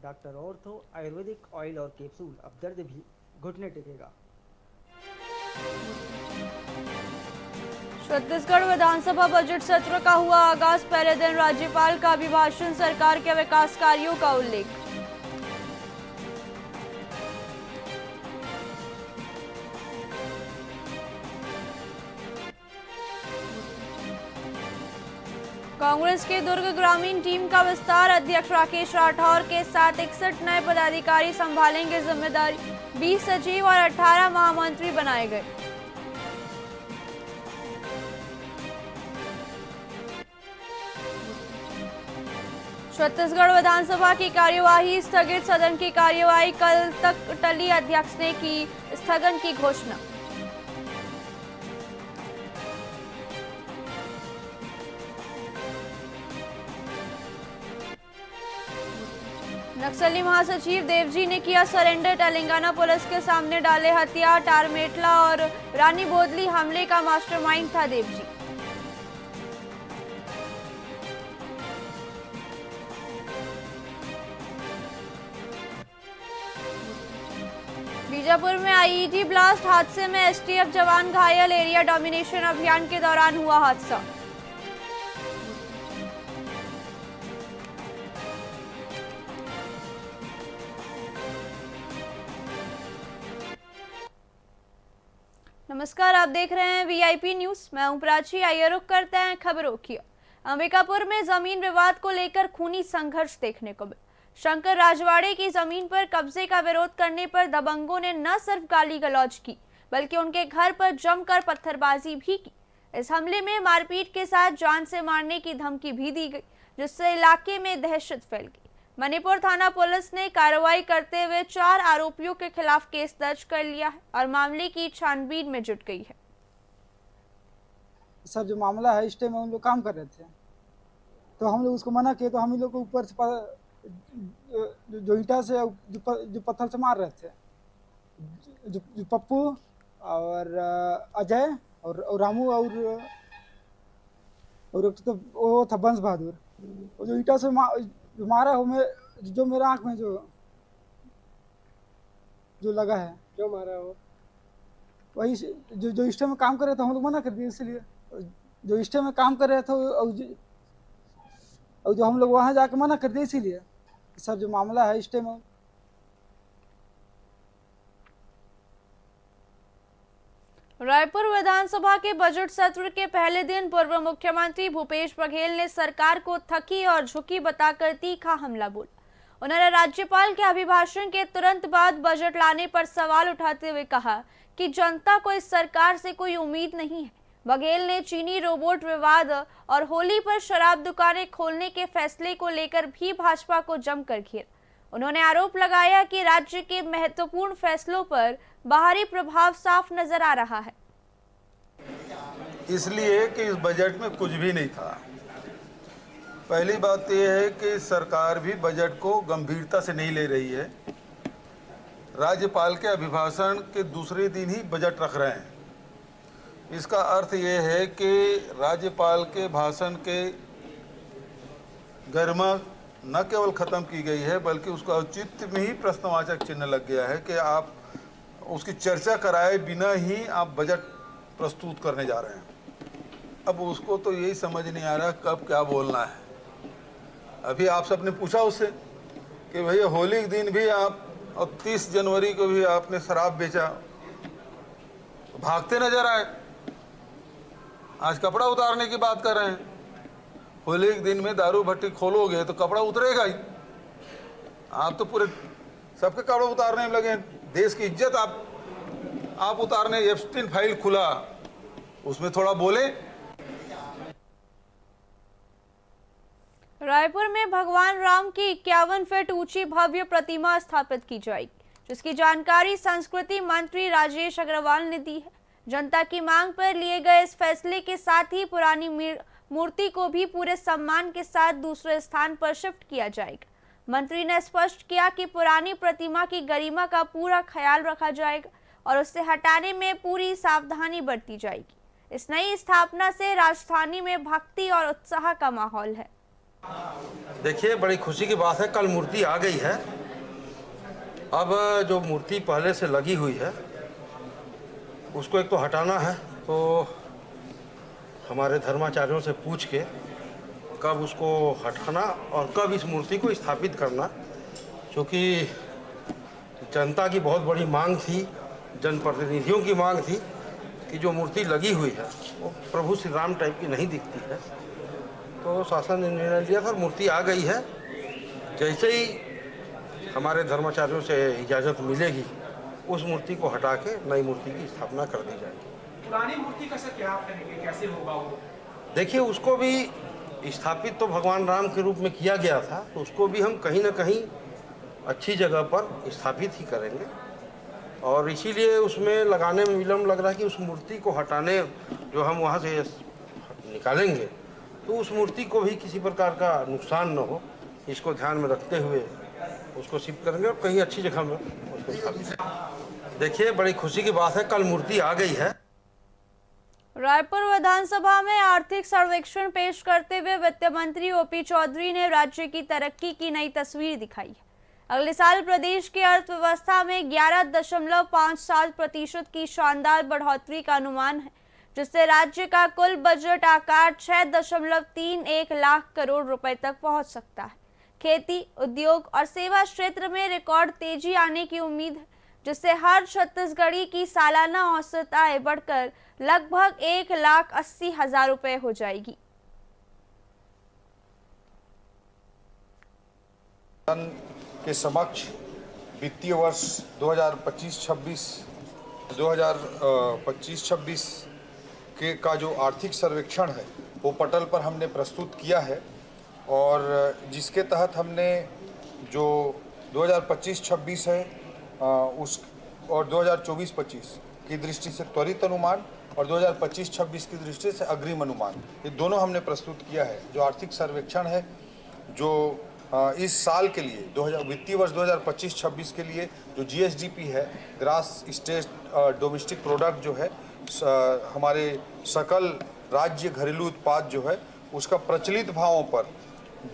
Doctor ortho Ayurvedic oil और capsule, अब दर्द भी घुटने टेकेगा। छत्तीसगढ़ विधानसभा बजट सत्र का हुआ आगाज। पहले दिन राज्यपाल का अभिभाषण, सरकार के विकास कार्यों का उल्लेख। कांग्रेस के दुर्ग ग्रामीण टीम का विस्तार। अध्यक्ष राकेश राठौर के साथ 61 नए पदाधिकारी संभालेंगे जिम्मेदारी। 20 सचिव और 18 महामंत्री बनाए गए। छत्तीसगढ़ विधानसभा की कार्यवाही स्थगित। सदन की कार्यवाही कल तक टली। अध्यक्ष ने की स्थगन की घोषणा। नक्सली महासचिव देवजी ने किया सरेंडर। तेलंगाना पुलिस के सामने डाले हथियार। टारमेटला और रानी बोदली हमले का मास्टरमाइंड था देवजी। बीजापुर में आईईडी ब्लास्ट हादसे में एसटीएफ जवान घायल। एरिया डोमिनेशन अभियान के दौरान हुआ हादसा। नमस्कार, आप देख रहे हैं वीआईपी न्यूज। मैं हूं प्राची। आइए रुक करते हैं खबरों की। अंबिकापुर में जमीन विवाद को लेकर खूनी संघर्ष देखने को मिला। शंकर राजवाड़े की जमीन पर कब्जे का विरोध करने पर दबंगों ने न सिर्फ गाली गलौज की, बल्कि उनके घर पर जमकर पत्थरबाजी भी की। इस हमले में मारपीट के साथ जान से मारने की धमकी भी दी गई, जिससे इलाके में दहशत फैल गई। मणिपुर थाना पुलिस ने कार्रवाई करते हुए 4 आरोपियों के खिलाफ केस दर्ज कर लिया है और मामले की छानबीन में जुट गई है। सर, जो मामला है इस टाइम हम लोग काम कर रहे थे, तो हम लोग उसको मना किए, तो हम लोग को ऊपर से जो ईंटा से जो पत्थर से मार रहे थे, जो पप्पू और अजय और रामू और तो वो था बंश बहादुर। वो जो ईंटा से जो मारा हो, जो मेरे आँख में जो लगा है, क्यों मारा हो? वही जो इस टाइम में काम कर रहे थे, हम लोग मना कर दिए। इसलिए जो इस टाइम में काम कर रहे थे और जो हम लोग वहाँ जाके मना कर दिए, इसीलिए सर जो मामला है इस टाइम। रायपुर विधानसभा के बजट सत्र के पहले दिन पूर्व मुख्यमंत्री भूपेश बघेल ने सरकार को थकी और झुकी बताकर तीखा हमला बोला। उन्होंने राज्यपाल के अभिभाषण के तुरंत बाद बजट लाने पर सवाल उठाते हुए कहा कि जनता को इस सरकार से कोई उम्मीद नहीं है। बघेल ने चीनी रोबोट विवाद और होली पर शराब दुकानें खोलने के फैसले को लेकर भी भाजपा को जमकर घेरा। उन्होंने आरोप लगाया कि राज्य के महत्वपूर्ण फैसलों पर बाहरी प्रभाव साफ नजर आ रहा है, इसलिए कि इस बजट में कुछ भी नहीं था। पहली बात यह है कि सरकार भी बजट को गंभीरता से नहीं ले रही है। राज्यपाल के अभिभाषण के दूसरे दिन ही बजट रख रहे हैं। इसका अर्थ ये है कि राज्यपाल के भाषण के गरिमा न केवल ख़त्म की गई है, बल्कि उसका औचित्य में ही प्रश्नवाचक चिन्ह लग गया है कि आप उसकी चर्चा कराए बिना ही आप बजट प्रस्तुत करने जा रहे हैं। अब उसको तो यही समझ नहीं आ रहा कब क्या बोलना है। अभी आप सबने पूछा उससे कि भैया होली के दिन भी आप और 30 जनवरी को भी आपने शराब बेचा, तो भागते नजर आए। आज कपड़ा उतारने की बात कर रहे हैं। होली के दिन में दारू भट्टी खोलोगे तो कपड़ा उतरेगा ही। आप तो पूरे सबके कपड़ा उतारने में लगे हैं। देश की इज्जत आप उतारने, एप्स्टीन फाइल खुला, उसमें थोड़ा बोले। रायपुर में भगवान राम की 51 फीट ऊंची भव्य प्रतिमा स्थापित की जाएगी, जिसकी जानकारी संस्कृति मंत्री राजेश अग्रवाल ने दी है। जनता की मांग पर लिए गए इस फैसले के साथ ही पुरानी मूर्ति को भी पूरे सम्मान के साथ दूसरे स्थान पर शिफ्ट किया जाएगा। मंत्री ने स्पष्ट किया कि पुरानी प्रतिमा की गरिमा का पूरा ख्याल रखा जाएगा और उसे हटाने में पूरी सावधानी बरती जाएगी। इस नई स्थापना से राजधानी में भक्ति और उत्साह का माहौल है। देखिए, बड़ी खुशी की बात है, कल मूर्ति आ गई है। अब जो मूर्ति पहले से लगी हुई है उसको एक तो हटाना है, तो हमारे धर्माचार्यों से पूछ के कब उसको हटाना और कब इस मूर्ति को स्थापित करना, क्योंकि जनता की बहुत बड़ी मांग थी, जनप्रतिनिधियों की मांग थी कि जो मूर्ति लगी हुई है वो प्रभु श्री राम टाइप की नहीं दिखती है। तो शासन ने निर्णय लिया था और मूर्ति आ गई है। जैसे ही हमारे धर्माचार्यों से इजाज़त मिलेगी उस मूर्ति को हटा के नई मूर्ति की स्थापना कर दी जाएगी। पुरानी मूर्ति का सर क्या आप करेंगे, कैसे होगा वो? देखिए, उसको भी स्थापित तो भगवान राम के रूप में किया गया था, तो उसको भी हम कहीं ना कहीं अच्छी जगह पर स्थापित ही करेंगे। और इसीलिए उसमें लगाने में विलम्ब लग रहा है कि उस मूर्ति को हटाने जो हम वहाँ से निकालेंगे तो उस मूर्ति को भी किसी प्रकार का नुकसान न हो, इसको ध्यान में रखते हुए उसको शिफ्ट करेंगे और कहीं अच्छी जगह में उसको स्थापित। देखिए, बड़ी खुशी की बात है, कल मूर्ति आ गई है। रायपुर विधानसभा में आर्थिक सर्वेक्षण पेश करते हुए वित्त मंत्री ओपी चौधरी ने राज्य की तरक्की की नई तस्वीर दिखाई है। अगले साल प्रदेश की अर्थव्यवस्था में 11.57% की शानदार बढ़ोतरी का अनुमान है, जिससे राज्य का कुल बजट आकार 6.31 लाख करोड़ रुपए तक पहुंच सकता है। खेती, उद्योग और सेवा क्षेत्र में रिकॉर्ड तेजी आने की उम्मीद है, जिससे हर छत्तीसगढ़ी की सालाना औसत आय बढ़कर लगभग 1,80,000 रुपए हो जाएगी। के समक्ष वित्तीय वर्ष 2025-26 के का जो आर्थिक सर्वेक्षण है वो पटल पर हमने प्रस्तुत किया है, और जिसके तहत हमने जो 2025-26 है उस और 2024-25 की दृष्टि से त्वरित अनुमान और 2025-26 की दृष्टि से अग्रिम अनुमान, ये दोनों हमने प्रस्तुत किया है। जो आर्थिक सर्वेक्षण है जो इस साल के लिए वित्तीय वर्ष 2025-26 के लिए जो GSDP है, ग्रास स्टेट डोमेस्टिक प्रोडक्ट जो है, हमारे सकल राज्य घरेलू उत्पाद जो है, उसका प्रचलित भावों पर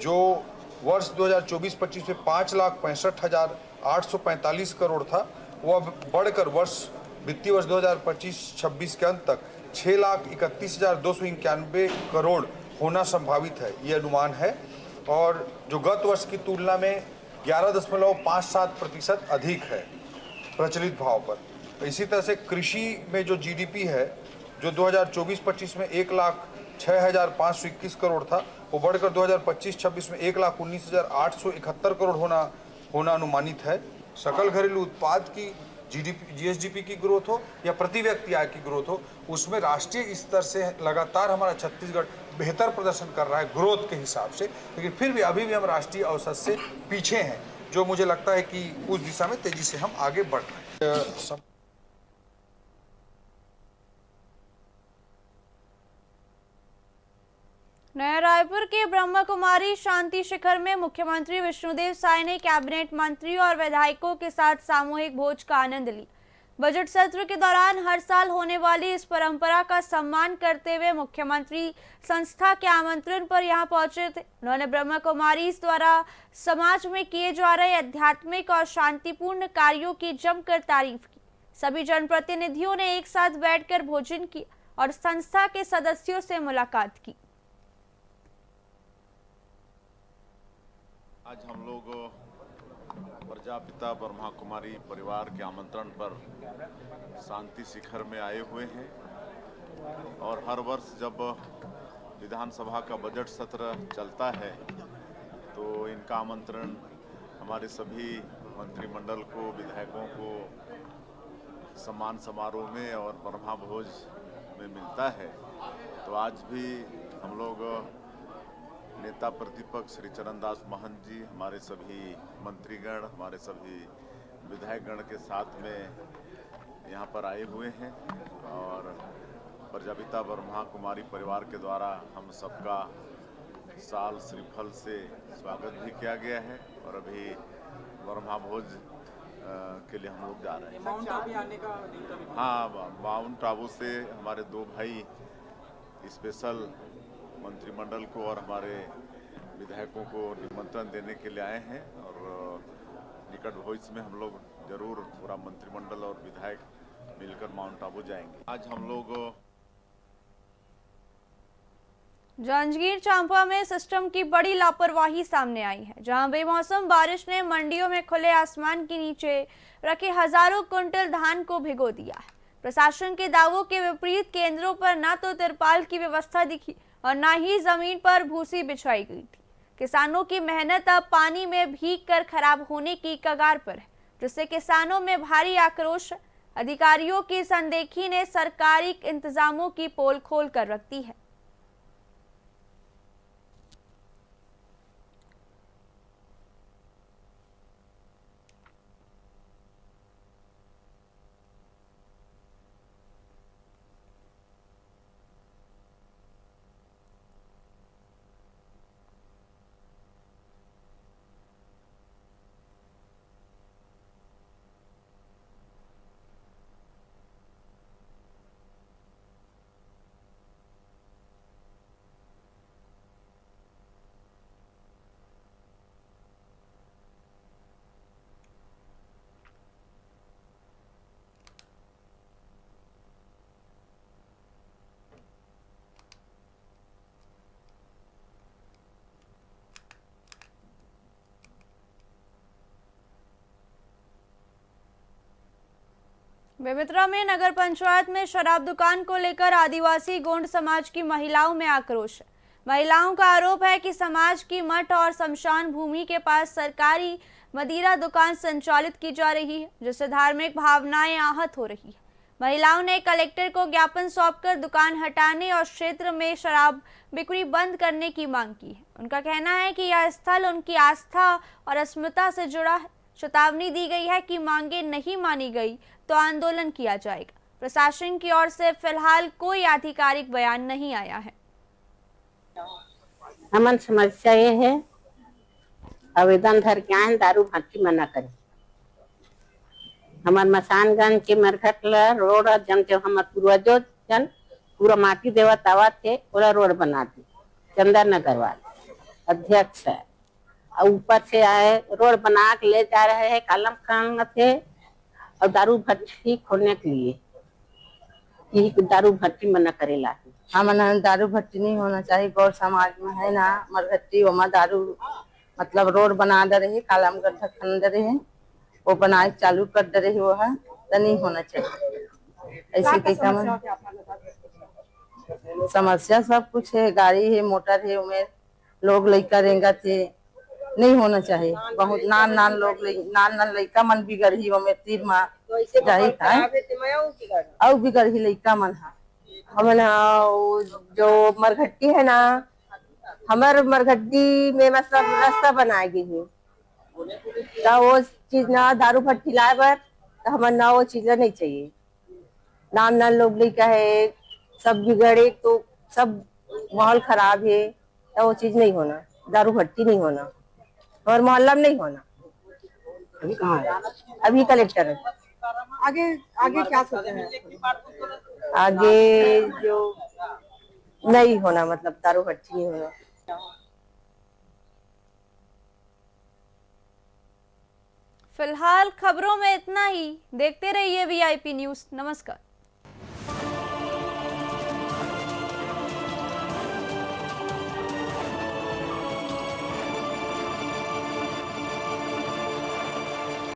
जो वर्ष 2024-25 में 5,65,845 करोड़ था, वो अब बढ़कर वर्ष वित्तीय वर्ष 2025-26 के अंत तक 6,31,291 करोड़ होना संभावित है, ये अनुमान है। और जो गत वर्ष की तुलना में 11.57% अधिक है प्रचलित भाव पर। तो इसी तरह से कृषि में जो GDP है, जो 2024-25 में 1,06,521 करोड़ था, वो बढ़कर 2025-26 में 1,19,871 करोड़ होना अनुमानित है। सकल घरेलू उत्पाद की GSDP की ग्रोथ हो या प्रति व्यक्ति आय की ग्रोथ हो, उसमें राष्ट्रीय स्तर से लगातार हमारा छत्तीसगढ़ बेहतर प्रदर्शन कर रहा है ग्रोथ के हिसाब से, लेकिन फिर भी अभी भी हम राष्ट्रीय औसत से पीछे हैं, जो मुझे लगता है कि उस दिशा में तेजी से हम आगे बढ़ रहे हैं। नया रायपुर के ब्रह्मा कुमारी शांति शिखर में मुख्यमंत्री विष्णुदेव साय ने कैबिनेट मंत्री और विधायकों के साथ सामूहिक भोज का आनंद लिया। बजट सत्र के दौरान हर साल होने वाली इस परंपरा का सम्मान करते हुए मुख्यमंत्री संस्था के आमंत्रण पर यहां पहुंचे थे। उन्होंने ब्रह्मा कुमारी द्वारा समाज में किए जा रहे आध्यात्मिक और शांतिपूर्ण कार्यों की जमकर तारीफ की। सभी जनप्रतिनिधियों ने एक साथ बैठकर भोजन किया और संस्था के सदस्यों से मुलाकात की। आज हम लोग प्रजापिता ब्रह्मा कुमारी परिवार के आमंत्रण पर शांति शिखर में आए हुए हैं, और हर वर्ष जब विधानसभा का बजट सत्र चलता है तो इनका आमंत्रण हमारे सभी मंत्रिमंडल को, विधायकों को सम्मान समारोह में और ब्रह्मा भोज में मिलता है। तो आज भी हम लोग नेता प्रतिपक्ष श्री चरणदास महंत जी, हमारे सभी मंत्रीगण, हमारे सभी विधायकगण के साथ में यहाँ पर आए हुए हैं, और प्रजापिता ब्रह्मा कुमारी परिवार के द्वारा हम सबका साल श्रीफल से स्वागत भी किया गया है, और अभी ब्रह्मा भोज के लिए हम लोग जा रहे हैं। माउंट आबू आने का? हाँ, माउंट आबू से हमारे दो भाई स्पेशल मंत्रिमंडल को और हमारे विधायकों को निमंत्रण देने के लिए आए हैं और निकट भविष्य में हम लोग जरूर पूरा मंत्रिमंडल और विधायक मिलकर माउंट आबू जाएंगे। आज हम लोग जांजगीर चांपा में सिस्टम की बड़ी लापरवाही सामने आई है, जहां बेमौसम बारिश ने मंडियों में खुले आसमान के नीचे रखे हजारों कुंटल धान को भिगो दिया है। प्रशासन के दावों के विपरीत केंद्रों पर न तो तिरपाल की व्यवस्था दिखी और न ही जमीन पर भूसी बिछाई गई थी। किसानों की मेहनत अब पानी में भीग कर खराब होने की कगार पर है, जिससे किसानों में भारी आक्रोश है। अधिकारियों की अनदेखी ने सरकारी इंतजामों की पोल खोल कर रख दी है। बेमेतरा में नगर पंचायत में शराब दुकान को लेकर आदिवासी गोंड समाज की महिलाओं में आक्रोश है। महिलाओं का आरोप है कि समाज की मठ और शमशान भूमि के पास सरकारी मदिरा दुकान संचालित की जा रही है, जिससे धार्मिक भावनाएं आहत हो रही है। महिलाओं ने कलेक्टर को ज्ञापन सौंपकर दुकान हटाने और क्षेत्र में शराब बिक्री बंद करने की मांग की है। उनका कहना है कि यह स्थल उनकी आस्था और अस्मिता से जुड़ा है। चेतावनी दी गई है कि मांगे नहीं मानी गई तो आंदोलन किया जाएगा। प्रशासन की ओर से फिलहाल कोई आधिकारिक बयान नहीं आया है। हमारी समस्या ये है, आवेदन धर के आए दारू भट्टी मना करे। हमार मसानगंज के मरघट रोड जन के हमार पूर्वजों जन पूरा माटी देवा तावा थे पूरा रोड बना दी। चंदन नगर वाले अध्यक्ष है, ऊपर से आए रोड बना के ले जा रहे हैं कलम खान थे और दारू भट्टी खोलने के लिए। यही दारू भट्टी मना करेला। हाँ, दारू भट्टी नहीं होना चाहिए। गौर समाज में है ना मरघट्टी वहाँ दारू मतलब रोड बना दे रही, कालम गड्ढा खन दे रहे, वो बनाए चालू कर दे रही, वो है तो नहीं होना चाहिए। ऐसे कई काम समस्या सब कुछ है, गाड़ी है, मोटर है, उमें लोग लड़का रेंगा थे, नहीं होना चाहिए। बहुत नान लोग नान लड़का मन बिगड़ ही में तीर माँ जाही था और बिगड़ ही लड़का मन है। हमन जो मरघट्टी है ना, हमारे मरघट्टी में मतलब रास्ता बनाए गई है, तो वो चीज ना दारू भट्टी लाए बर तो हमारे ना वो चीज नहीं चाहिए। नाम लोग लड़का है, सब बिगड़े तो सब माहौल खराब है, तो वो चीज नहीं होना, दारू भट्टी नहीं होना और मोहल्ला में नहीं होना। अभी कहाँ है? अभी कलेक्टर है। आगे आगे क्या सोचे हैं? आगे जो नहीं होना मतलब दारू भट्टी नहीं होना। फिलहाल खबरों में इतना ही। देखते रहिए VIP न्यूज़। नमस्कार।